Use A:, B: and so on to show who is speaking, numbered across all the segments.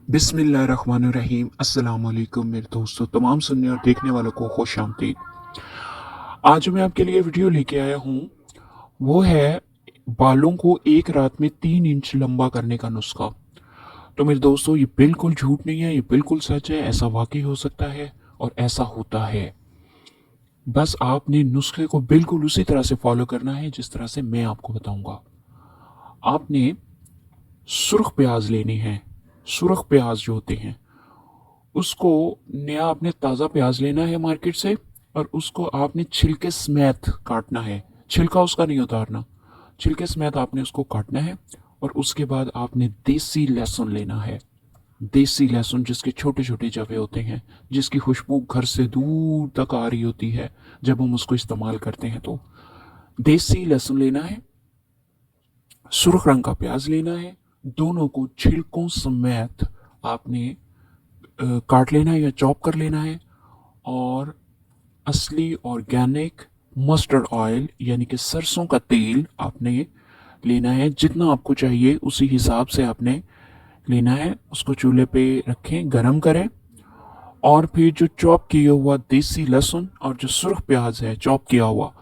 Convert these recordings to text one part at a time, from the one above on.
A: बिस्मिल्लाहिर्रहमानिर्रहीम। अस्सलाम वालेकुम मेरे दोस्तों, तमाम सुनने और देखने वालों को खुश आमदीद। आज जो मैं आपके लिए वीडियो लेके आया हूँ वो है बालों को एक रात में 3 इंच लंबा करने का नुस्खा। तो मेरे दोस्तों, ये बिल्कुल झूठ नहीं है, ये बिल्कुल सच है। ऐसा वाकई हो सकता है और ऐसा होता है। बस आपने नुस्खे को बिल्कुल उसी तरह से फॉलो करना है जिस तरह से मैं आपको बताऊंगा। आपने सुर्ख प्याज लेनी है। सुर्ख प्याज जो होते हैं उसको नया आपने ताज़ा प्याज लेना है मार्केट से, और उसको आपने छिलके समेत काटना है। छिलका उसका नहीं उतारना, छिलके समेत आपने उसको काटना है। और उसके बाद आपने देसी लहसुन लेना है। देसी लहसुन जिसके छोटे छोटे जवे होते हैं, जिसकी खुशबू घर से दूर तक आ रही होती है जब हम उसको इस्तेमाल करते हैं। तो देसी लहसुन लेना है, सुर्ख रंग का प्याज लेना है। दोनों को छिलकों समेत आपने काट लेना है या चॉप कर लेना है। और असली ऑर्गेनिक मस्टर्ड ऑयल यानी कि सरसों का तेल आपने लेना है। जितना आपको चाहिए उसी हिसाब से आपने लेना है। उसको चूल्हे पे रखें, गरम करें। और फिर जो चॉप किया हुआ देसी लहसुन और जो सुर्ख प्याज है चॉप किया हुआ,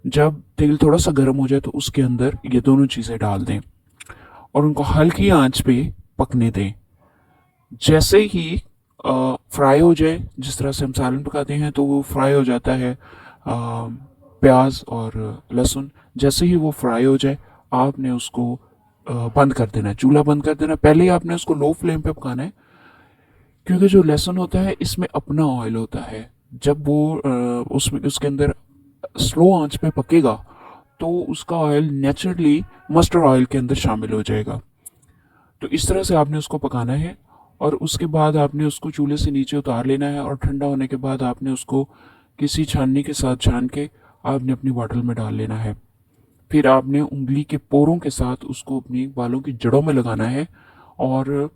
A: जब तेल थोड़ा सा गर्म हो जाए तो उसके अंदर ये दोनों चीज़ें डाल दें और उनको हल्की आंच पे पकने दें। जैसे ही फ्राई हो जाए, जिस तरह से हम सालन पकाते हैं तो वो फ्राई हो जाता है प्याज और लहसुन। जैसे ही वो फ्राई हो जाए आपने उसको बंद कर देना है, चूल्हा बंद कर देना है। पहले ही आपने उसको लो फ्लेम पे पकाना है, क्योंकि जो लहसुन होता है इसमें अपना ऑयल होता है। जब वो उसमें उसके अंदर स्लो आंच पे पकेगा तो उसका ऑयल नेचुरली मस्टर्ड ऑयल के अंदर शामिल हो जाएगा। तो इस तरह से आपने उसको पकाना है। और उसके बाद आपने उसको चूल्हे से नीचे उतार लेना है और ठंडा होने के बाद आपने उसको किसी छाननी के साथ छान के आपने अपनी बॉटल में डाल लेना है। फिर आपने उंगली के पोरों के साथ उसको अपनी बालों की जड़ों में लगाना है। और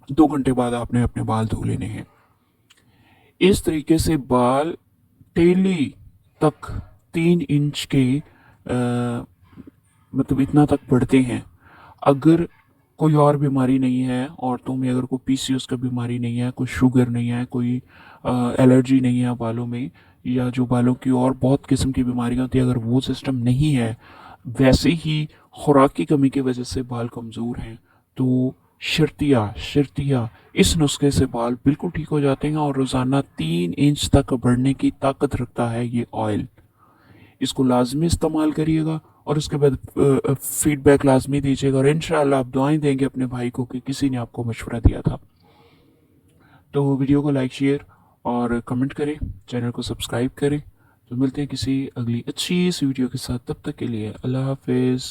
A: 2 घंटे बाद आपने अपने बाल धो लेने हैं। इस तरीके से बाल डेली तक 3 इंच के मतलब इतना तक बढ़ते हैं। अगर कोई और बीमारी नहीं है, औरतों में अगर कोई पीसीओएस का बीमारी नहीं है, कोई शुगर नहीं है, कोई एलर्जी नहीं है बालों में, या जो बालों की और बहुत किस्म की बीमारियां होती है, अगर वो सिस्टम नहीं है, वैसे ही खुराक की कमी की वजह से बाल कमज़ोर हैं, तो शर्तिया शर्तिया इस नुस्खे से बाल बिल्कुल ठीक हो जाते हैं। और रोज़ाना 3 इंच तक बढ़ने की ताकत रखता है ये ऑयल। इसको लाजमी इस्तेमाल करिएगा और उसके बाद फीडबैक लाजमी दीजिएगा। और इंशाल्लाह आप दुआएं देंगे अपने भाई को कि किसी ने आपको मशवरा दिया था। तो वीडियो को लाइक, शेयर और कमेंट करें, चैनल को सब्सक्राइब करें। तो मिलते हैं किसी अगली अच्छी सी वीडियो के साथ। तब तक के लिए अल्लाह हाफिज़।